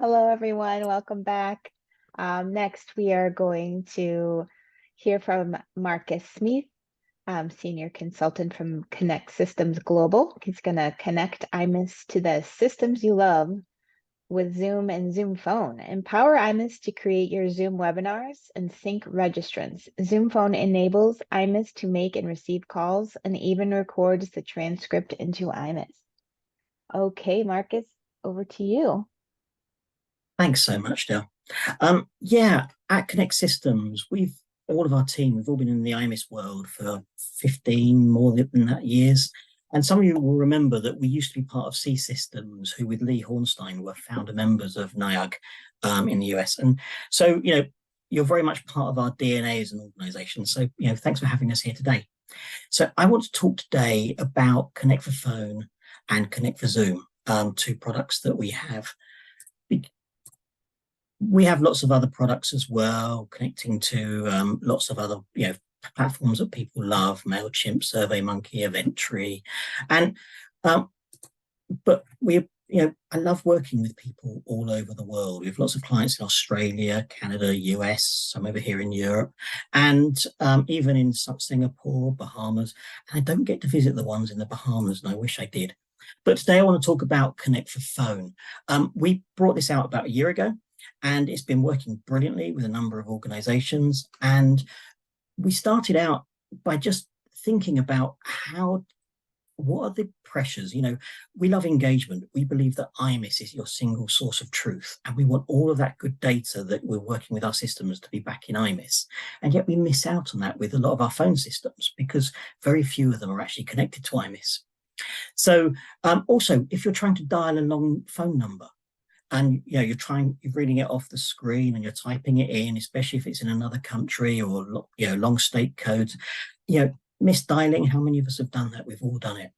Hello, everyone. Welcome back. Next, we are going to hear from Marcus Smith, Senior Consultant from Connect Systems Global. He's going to connect iMIS to the systems you love with Zoom and Zoom Phone. Empower iMIS to create your Zoom webinars and sync registrants. Zoom Phone enables iMIS to make and receive calls and even records the transcript into iMIS. Okay, Marcus, over to you. Thanks so much, Del. Yeah, at Connect Systems, all of our team, we've all been in the iMIS world for 15 more than that years. And some of you will remember that we used to be part of C Systems, who with Lee Hornstein were founder members of NiUG in the US. And so, you're very much part of our DNA as an organization. So, thanks for having us here today. So I want to talk today about Connect for Phone and Connect for Zoom, two products that we have. We have lots of other products as well, connecting to lots of other platforms that people love: MailChimp, SurveyMonkey, Eventtree, and but I love working with people all over the world. We have lots of clients in Australia, Canada, US, some over here in Europe, and even in Singapore, Bahamas. And I don't get to visit the ones in the Bahamas, and I wish I did. But today I want to talk about Connect for Phone. We brought this out about a year ago, and it's been working brilliantly with a number of organizations. And we started out by just thinking about what are the pressures? We love engagement. We believe that iMIS is your single source of truth. And we want all of that good data that we're working with our systems to be back in iMIS. And yet we miss out on that with a lot of our phone systems because very few of them are actually connected to iMIS. So also, if you're trying to dial a long phone number, and you're reading it off the screen and you're typing it in, especially if it's in another country or long state codes, misdialing. How many of us have done that? We've all done it.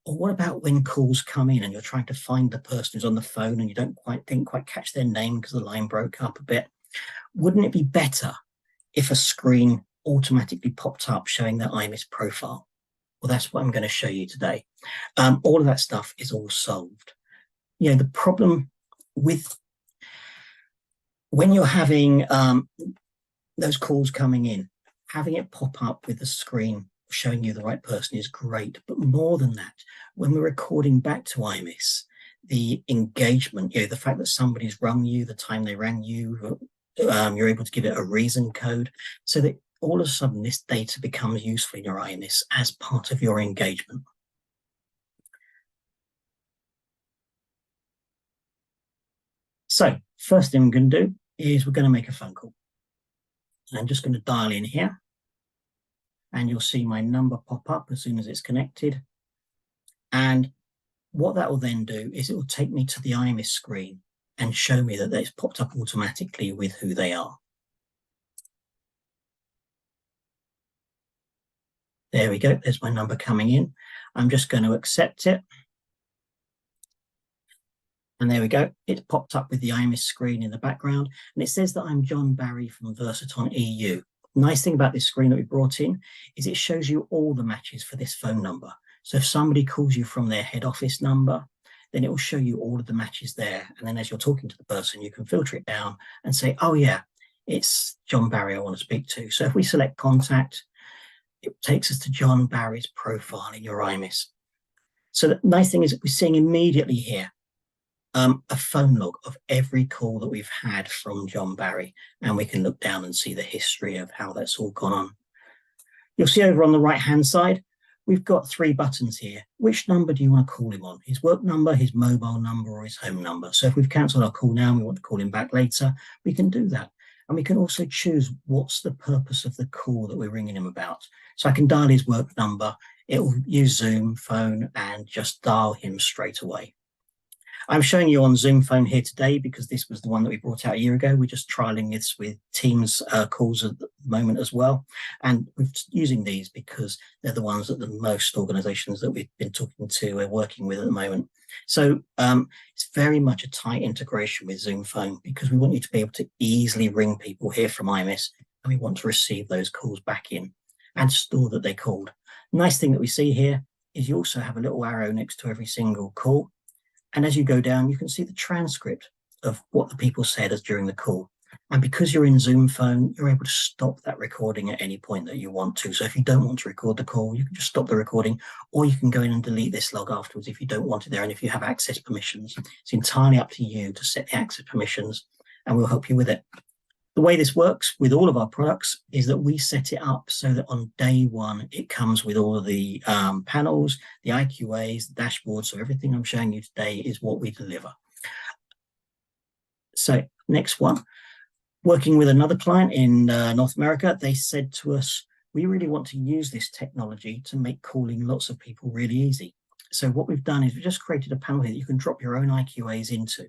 Or what about when calls come in and you're trying to find the person who's on the phone and you didn't quite catch their name because the line broke up a bit? Wouldn't it be better if a screen automatically popped up showing their iMIS profile? Well, that's what I'm going to show you today. All of that stuff is all solved. The problem with when you're having those calls coming in, having it pop up with the screen showing you the right person is great. But more than that, when we're recording back to iMIS, the engagement, the fact that somebody's rung you, the time they rang you, you're able to give it a reason code so that all of a sudden this data becomes useful in your iMIS as part of your engagement. So first thing I'm going to do is we're going to make a phone call. I'm just going to dial in here and you'll see my number pop up as soon as it's connected. And what that will then do is it will take me to the iMIS screen and show me that it's popped up automatically with who they are. There we go. There's my number coming in. I'm just going to accept it. And there we go. It popped up with the iMIS screen in the background. And it says that I'm John Barry from Versaton EU. Nice thing about this screen that we brought in is it shows you all the matches for this phone number. So if somebody calls you from their head office number, then it will show you all of the matches there. And then as you're talking to the person, you can filter it down and say, oh yeah, it's John Barry I want to speak to. So if we select contact, it takes us to John Barry's profile in your iMIS. So the nice thing is that we're seeing immediately here a phone log of every call that we've had from John Barry, and we can look down and see the history of how that's all gone on. You'll see over on the right-hand side, we've got 3 buttons here. Which number do you want to call him on? His work number, his mobile number, or his home number? So if we've cancelled our call now and we want to call him back later, we can do that. And we can also choose what's the purpose of the call that we're ringing him about. So I can dial his work number, it will use Zoom phone and just dial him straight away. I'm showing you on Zoom phone here today because this was the one that we brought out a year ago. We're just trialing this with Teams calls at the moment as well. And we're using these because they're the ones that the most organizations that we've been talking to are working with at the moment. So it's very much a tight integration with Zoom phone because we want you to be able to easily ring people here from iMIS, and we want to receive those calls back in and store that they called. Nice thing that we see here is you also have a little arrow next to every single call. And as you go down, you can see the transcript. of what the people said as during the call. And because you're in Zoom phone, you're able to stop that recording at any point that you want to. So if you don't want to record the call, you can just stop the recording, or you can go in and delete this log afterwards if you don't want it there. And if you have access permissions, it's entirely up to you to set the access permissions, and we'll help you with it. The way this works with all of our products is that we set it up so that on day one, it comes with all of the panels, the IQAs, the dashboard. So everything I'm showing you today is what we deliver. So next one. Working with another client in North America, they said to us, we really want to use this technology to make calling lots of people really easy. So what we've done is we've just created a panel here that you can drop your own IQAs into,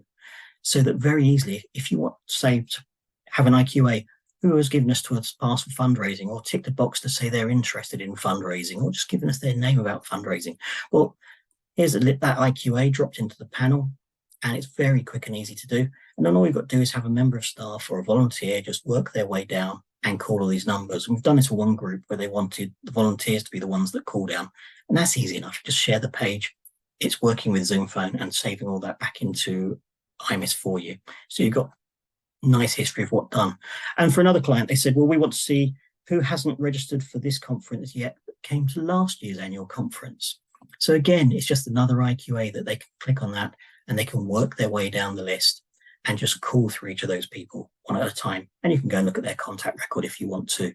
so that very easily, if you want, say, to have an IQA who has given us to us pass for fundraising, or ticked a box to say they're interested in fundraising, or just given us their name about fundraising, well, here's that IQA dropped into the panel, and it's very quick and easy to do. And then all you've got to do is have a member of staff or a volunteer just work their way down and call all these numbers. And we've done this for one group where they wanted the volunteers to be the ones that call down. And that's easy enough. Just share the page. It's working with Zoom phone and saving all that back into iMIS for you. So you've got nice history of what done. And for another client, they said, well, we want to see who hasn't registered for this conference yet, but came to last year's annual conference. So again, it's just another IQA that they can click on that, and they can work their way down the list and just call through each of those people one at a time. And you can go and look at their contact record if you want to,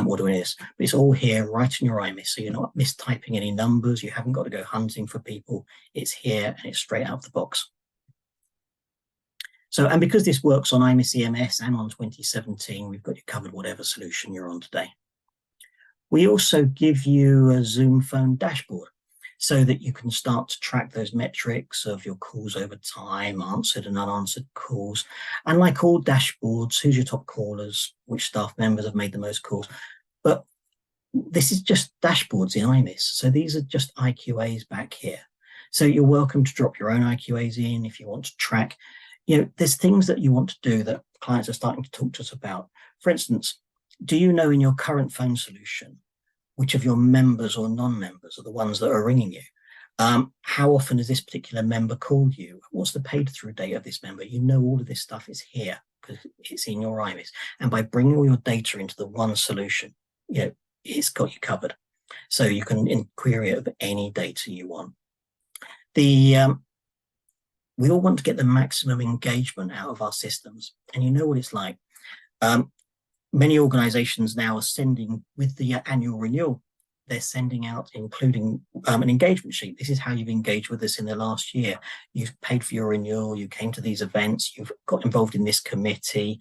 or do this. But it's all here right in your iMIS, so you're not mistyping any numbers. You haven't got to go hunting for people. It's here and it's straight out of the box. So, and because this works on iMIS EMS and on 2017, we've got you covered whatever solution you're on today. We also give you a Zoom phone dashboard, so that you can start to track those metrics of your calls over time, answered and unanswered calls. And like all dashboards, who's your top callers, which staff members have made the most calls. But this is just dashboards in iMIS. So these are just IQAs back here. So you're welcome to drop your own IQAs in if you want to track. You know, there's things that you want to do that clients are starting to talk to us about. For instance, do you know in your current phone solution, which of your members or non-members are the ones that are ringing you? How often has this particular member called you? What's the paid through date of this member? You know, all of this stuff is here because it's in your iMIS. And by bringing all your data into the one solution, you know, it's got you covered. So you can query it with any data you want. We all want to get the maximum engagement out of our systems. And you know what it's like. Many organizations now are sending, with the annual renewal, they're sending out, including an engagement sheet. This is how you've engaged with us in the last year. You've paid for your renewal, you came to these events, you've got involved in this committee,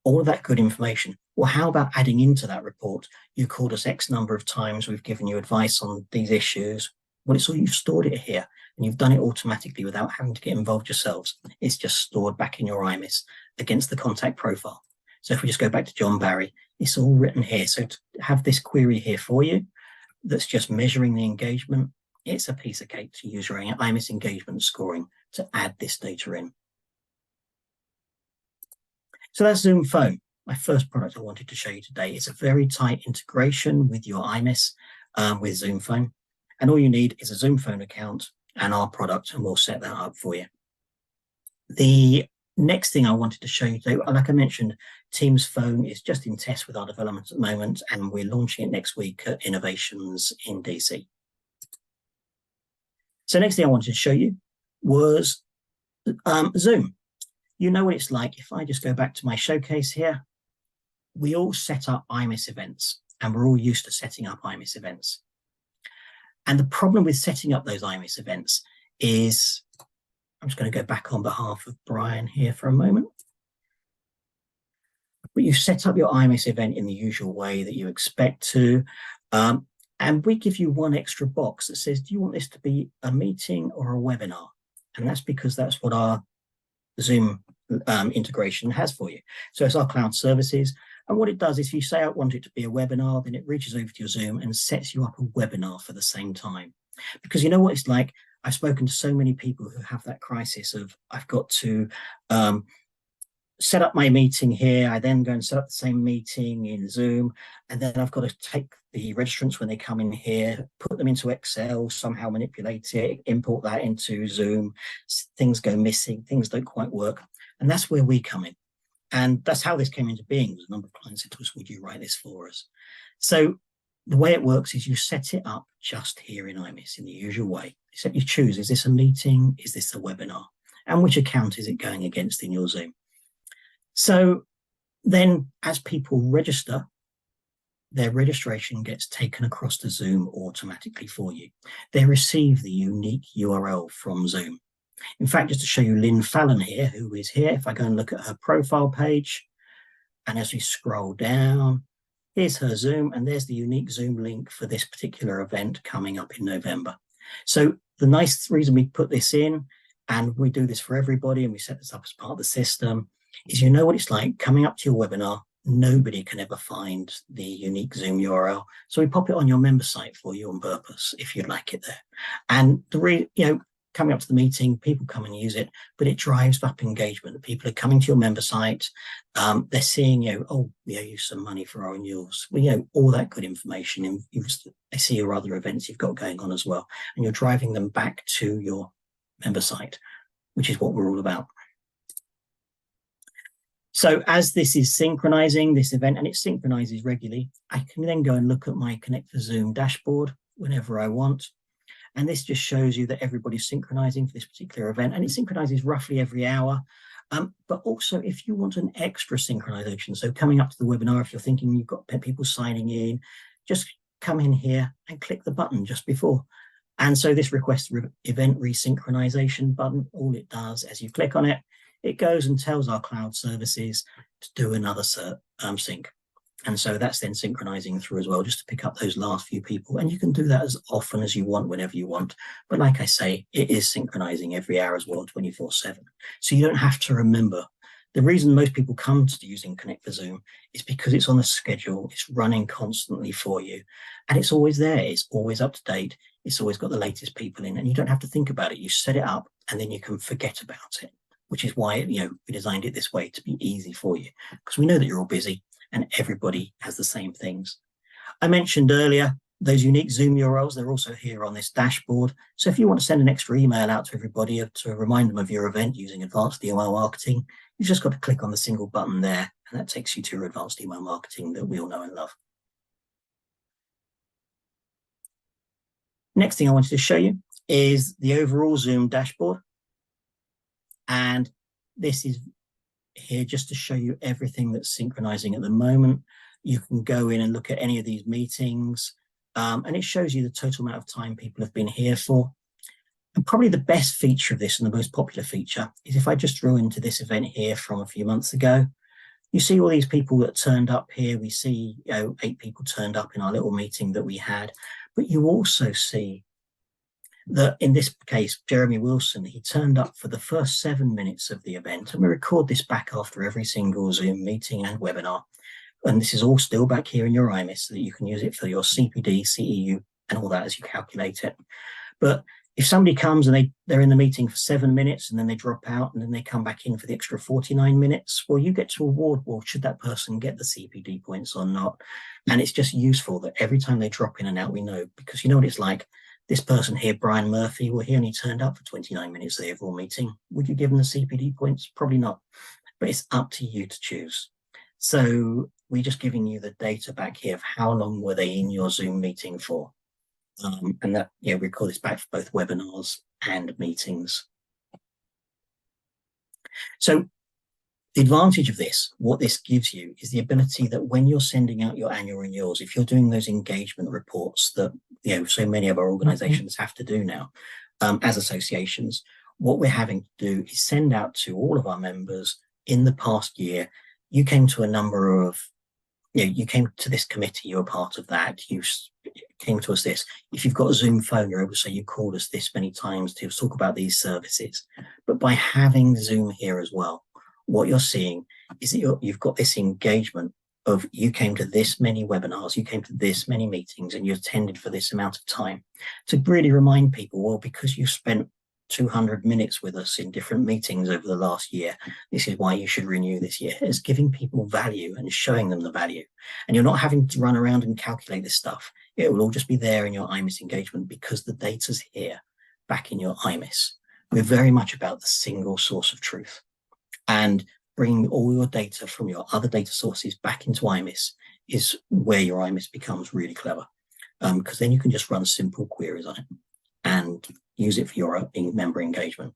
all of that good information. Well, how about adding into that report? You called us X number of times, we've given you advice on these issues. Well, it's all, you've stored it here, and you've done it automatically without having to get involved yourselves. It's just stored back in your iMIS against the contact profile. So if we just go back to John Barry, it's all written here. So to have this query here for you, that's just measuring the engagement, it's a piece of cake to use your iMIS engagement scoring to add this data in. So that's Zoom Phone, my first product I wanted to show you today. It's a very tight integration with your iMIS with Zoom Phone. And all you need is a Zoom Phone account and our product, and we'll set that up for you. The next thing I wanted to show you today, like I mentioned, Teams Phone is just in test with our development at the moment, and we're launching it next week at Innovations in DC. So next thing I wanted to show you was Zoom. You know what it's like. If I just go back to my showcase here, we all set up iMIS events, and we're all used to setting up iMIS events. And the problem with setting up those iMIS events is, I'm just going to go back on behalf of Brian here for a moment. But you set up your iMIS event in the usual way that you expect to. And we give you one extra box that says, do you want this to be a meeting or a webinar? And that's because that's what our Zoom integration has for you. So it's our cloud services. And what it does is if you say I want it to be a webinar, then it reaches over to your Zoom and sets you up a webinar for the same time. Because you know what it's like? I've spoken to so many people who have that crisis of, I've got to set up my meeting here. I then go and set up the same meeting in Zoom, and then I've got to take the registrants when they come in here, put them into Excel, somehow manipulate it, import that into Zoom. Things go missing, things don't quite work. And that's where we come in. And that's how this came into being. A number of clients said to us, would you write this for us? So the way it works is you set it up just here in iMIS in the usual way. Except you choose, is this a meeting? Is this a webinar? And which account is it going against in your Zoom? So then as people register, their registration gets taken across to Zoom automatically for you. They receive the unique URL from Zoom. In fact, just to show you Lynn Fallon here, who is here, if I go and look at her profile page, and as we scroll down, here's her Zoom, and there's the unique Zoom link for this particular event coming up in November. So the nice reason we put this in, and we do this for everybody, and we set this up as part of the system, is you know what it's like coming up to your webinar. Nobody can ever find the unique Zoom URL. So we pop it on your member site for you on purpose, if you'd like it there. And coming up to the meeting, people come and use it, but it drives up engagement. People are coming to your member site. They're seeing, oh, we owe you some money for our renewals. All that good information. And they see your other events you've got going on as well. And you're driving them back to your member site, which is what we're all about. So as this is synchronizing this event, and it synchronizes regularly, I can then go and look at my Connect for Zoom dashboard whenever I want. And this just shows you that everybody's synchronizing for this particular event, and it synchronizes roughly every hour. But also if you want an extra synchronization, so coming up to the webinar, if you're thinking you've got people signing in, just come in here and click the button just before. And so this request event resynchronization button, all it does as you click on it, it goes and tells our cloud services to do another sync. And so that's then synchronizing through as well, just to pick up those last few people. And you can do that as often as you want, whenever you want. But like I say, it is synchronizing every hour as well, 24/7. So you don't have to remember. The reason most people come to using Connect for Zoom is because it's on a schedule, it's running constantly for you, and it's always there, it's always up to date, it's always got the latest people in, and you don't have to think about it. You set it up and then you can forget about it, which is why we designed it this way, to be easy for you, because we know that you're all busy and everybody has the same things. I mentioned earlier those unique Zoom URLs, they're also here on this dashboard. So if you want to send an extra email out to everybody to remind them of your event using advanced email marketing, you've just got to click on the single button there, and that takes you to your advanced email marketing that we all know and love. Next thing I wanted to show you is the overall Zoom dashboard. And this is here just to show you everything that's synchronizing at the moment. You can go in and look at any of these meetings, and it shows you the total amount of time people have been here for. And probably the best feature of this, and the most popular feature, is if I just drew into this event here from a few months ago, you see all these people that turned up here. We see 8 people turned up in our little meeting that we had, but you also see that in this case, Jeremy Wilson, he turned up for the first 7 minutes of the event, and we record this back after every single Zoom meeting and webinar. And this is all still back here in your iMIS so that you can use it for your CPD, CEU, and all that as you calculate it. But if somebody comes and they're in the meeting for 7 minutes and then they drop out and then they come back in for the extra 49 minutes, well, you get to award, well, should that person get the CPD points or not? And it's just useful that every time they drop in and out, we know, because you know what it's like. This person here, Brian Murphy, well, he only turned up for 29 minutes of the overall meeting. Would you give him the CPD points? Probably not, but it's up to you to choose. So we're just giving you the data back here of how long were they in your Zoom meeting for. And that, we record this back for both webinars and meetings. So the advantage of this, what this gives you, is the ability that when you're sending out your annual renewals, if you're doing those engagement reports that so many of our organizations have to do now as associations, what we're having to do is send out to all of our members in the past year. You came to a number of, you came to this committee, you're a part of that, you came to us this. If you've got a Zoom phone, you're able to say you called us this many times to talk about these services. But by having Zoom here as well, what you're seeing is that you've got this engagement of you came to this many webinars, you came to this many meetings, and you attended for this amount of time, to really remind people, well, because you spent 200 minutes with us in different meetings over the last year. This is why you should renew this year. It's giving people value and showing them the value. And you're not having to run around and calculate this stuff. It will all just be there in your iMIS engagement because the data's here back in your iMIS. We're very much about the single source of truth, and bringing all your data from your other data sources back into iMIS is where your iMIS becomes really clever, because then you can just run simple queries on it and use it for your member engagement.